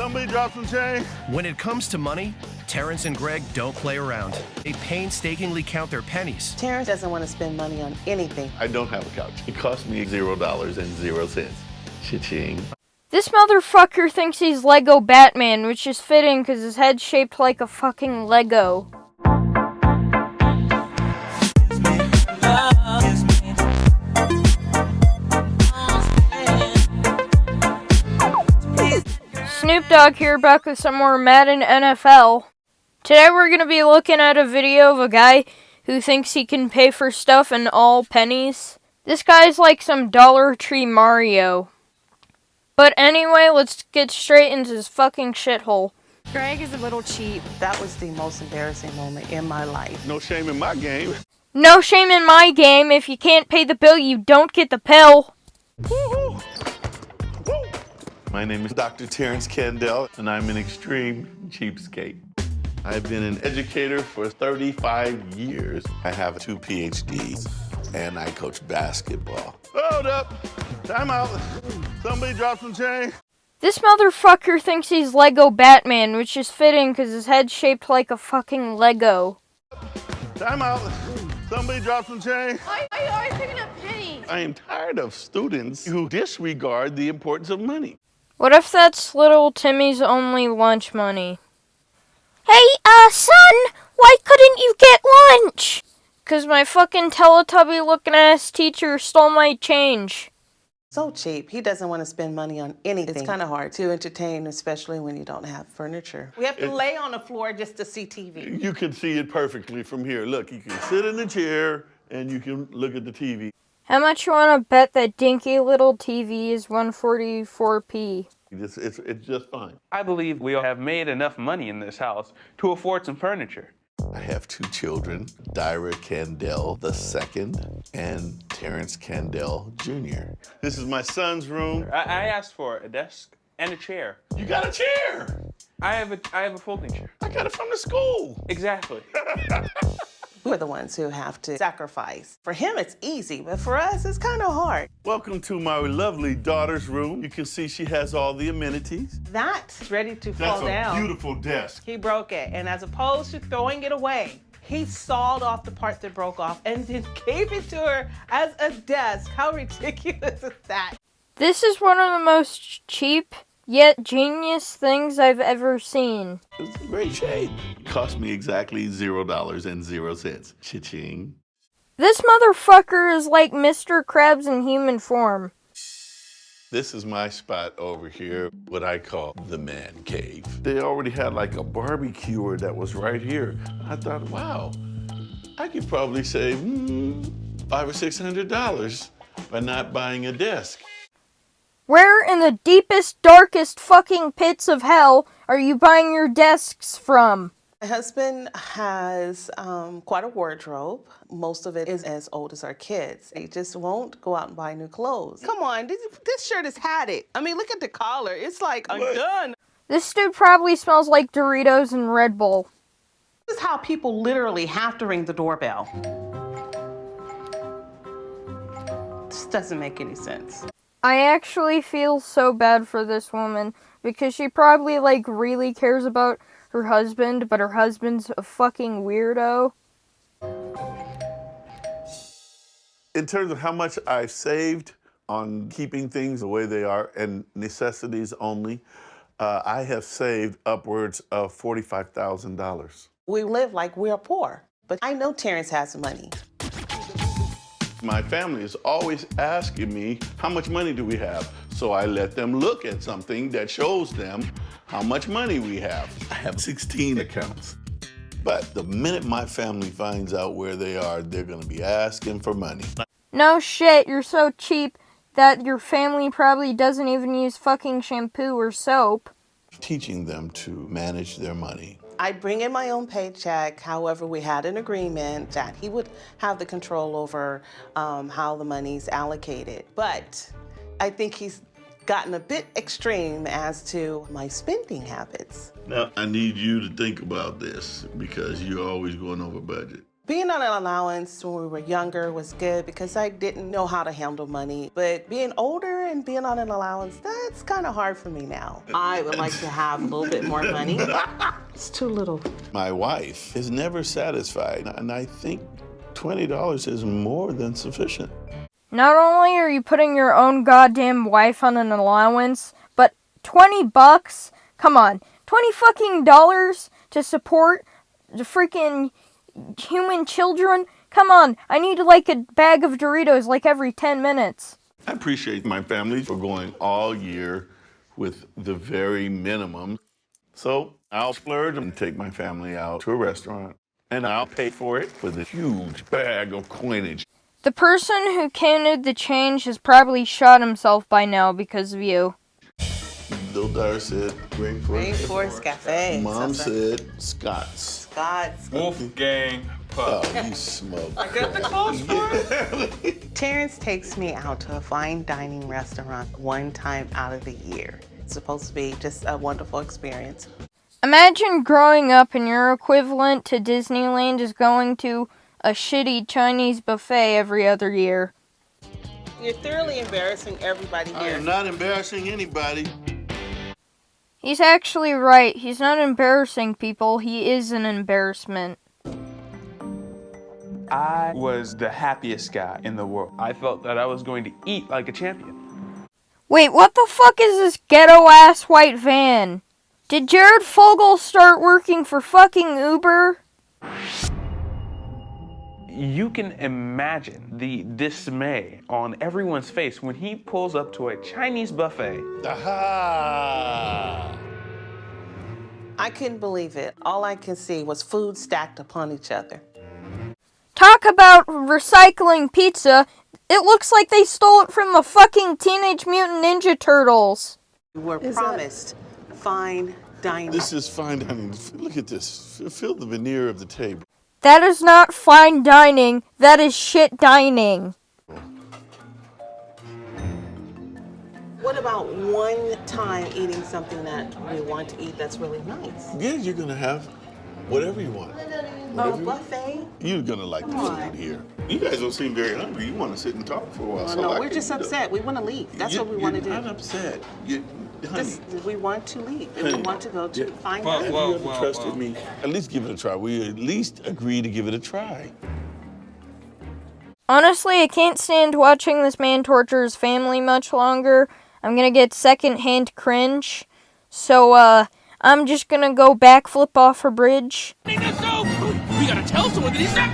Somebody drop some change. When it comes to money, Terrence and Greg don't play around. They painstakingly count their pennies. Terrence doesn't want to spend money on anything. I don't have a couch. It cost me $0.00. Cha-ching. This motherfucker thinks he's Lego Batman, which is fitting because his head's shaped like a fucking Lego. Snoop Dogg here, back with some more Madden NFL. Today we're going to be looking at a video of a guy who thinks he can pay for stuff in all pennies. This guy's like some Dollar Tree Mario. But anyway, let's get straight into this fucking shithole. Greg is a little cheap. That was the most embarrassing moment in my life. No shame in my game. No shame in my game. If you can't pay the bill, you don't get the pill. Woo-hoo. Woo. My name is Dr. Terrence Kendall, and I'm an extreme cheapskate. I've been an educator for 35 years. I have 2 PhDs, and I coach basketball. Hold up. Time out. Somebody drop some change. This motherfucker thinks he's Lego Batman, which is fitting because his head's shaped like a fucking Lego. Time out. Somebody drop some change. Why are you always picking up pennies? I am tired of students who disregard the importance of money. What if that's little Timmy's only lunch money? Hey, son, why couldn't you get lunch? 'Cause my fucking Teletubby-looking ass teacher stole my change. So cheap. He doesn't want to spend money on anything. It's kind of hard to entertain, especially when you don't have furniture. We have to lay on the floor just to see TV. You can see it perfectly from here. Look, you can sit in the chair and you can look at the TV. How much you want to bet that dinky little TV is 144p? It's just fine. I believe we have made enough money in this house to afford some furniture. I have 2 children, Dyra Candell II and Terrence Candell Jr. This is my son's room. I asked for a desk and a chair. You got a chair? I have a folding chair. I got it from the school. Exactly. We're the ones who have to sacrifice. For him, it's easy, but for us, it's kind of hard. Welcome to my lovely daughter's room. You can see she has all the amenities. That's ready to fall down. That's a beautiful desk. He broke it, and as opposed to throwing it away, he sawed off the part that broke off and then gave it to her as a desk. How ridiculous is that? This is one of the most cheap yet genius things I've ever seen. It's in great shape. Cost me exactly $0.00. Cha-ching. This motherfucker is like Mr. Krabs in human form. This is my spot over here, what I call the man cave. They already had like a barbecuer that was right here. I thought, wow, I could probably save $500 or $600 by not buying a desk. Where in the deepest, darkest fucking pits of hell are you buying your desks from? My husband has quite a wardrobe. Most of it is as old as our kids. He just won't go out and buy new clothes. Come on, this shirt has had it. I mean, look at the collar. It's like undone. This dude probably smells like Doritos and Red Bull. This is how people literally have to ring the doorbell. This doesn't make any sense. I actually feel so bad for this woman because she probably really cares about her husband, but her husband's a fucking weirdo. In terms of how much I've saved on keeping things the way they are and necessities only, I have saved upwards of $45,000. We live like we're poor, but I know Terrence has money. My family is always asking me, how much money do we have? So I let them look at something that shows them how much money we have. I have 16 accounts. But the minute my family finds out where they are, they're gonna be asking for money. No shit, you're so cheap that your family probably doesn't even use fucking shampoo or soap. Teaching them to manage their money. I bring in my own paycheck. However, we had an agreement that he would have the control over how the money's allocated. But I think he's gotten a bit extreme as to my spending habits. Now, I need you to think about this because you're always going over budget. Being on an allowance when we were younger was good because I didn't know how to handle money. But being older and being on an allowance, that's kind of hard for me now. I would like to have a little bit more money. It's too little. My wife is never satisfied, and I think $20 is more than sufficient. Not only are you putting your own goddamn wife on an allowance, but $20? Come on, $20 fucking dollars to support the freaking human children? Come on, I need like a bag of Doritos like every 10 minutes. I appreciate my family for going all year with the very minimum. So I'll splurge and take my family out to a restaurant, and I'll pay for it with a huge bag of coinage. The person who counted the change has probably shot himself by now because of you. Little daughter said, Rainforest Cafe. Mom said, Scott's. Scott's. Wolfgang Puff. Oh, you smoke. I got the clothes for it. Terrence takes me out to a fine dining restaurant one time out of the year. It's supposed to be just a wonderful experience. Imagine growing up and your equivalent to Disneyland is going to a shitty Chinese buffet every other year. You're thoroughly embarrassing everybody I here. am not embarrassing anybody. He's actually right. He's not embarrassing people. He is an embarrassment. I was the happiest guy in the world. I felt that I was going to eat like a champion. Wait, what the fuck is this ghetto-ass white van? Did Jared Fogle start working for fucking Uber? You can imagine the dismay on everyone's face when he pulls up to a Chinese buffet. Aha! I couldn't believe it. All I could see was food stacked upon each other. Talk about recycling pizza. It looks like they stole it from the fucking Teenage Mutant Ninja Turtles. We were promised fine dining. This is fine dining. Look at this. Feel the veneer of the table. That is not fine dining. That is shit dining. What about one time eating something that we want to eat that's really nice? Yeah, you're gonna have whatever you want. A buffet? You're gonna like the food here. You guys don't seem very hungry. You want to sit and talk for a while. Oh, so no, I we're can just do that. upset. We want to leave. That's what we want to do. You're not upset. Honey, We want to leave. We honey, want to go to fine have dining. you ever trusted me? At least give it a try. We at least agree to give it a try. Honestly, I can't stand watching this man torture his family much longer. I'm gonna get secondhand cringe. So, I'm just gonna go backflip off a bridge. We gotta tell someone that he's not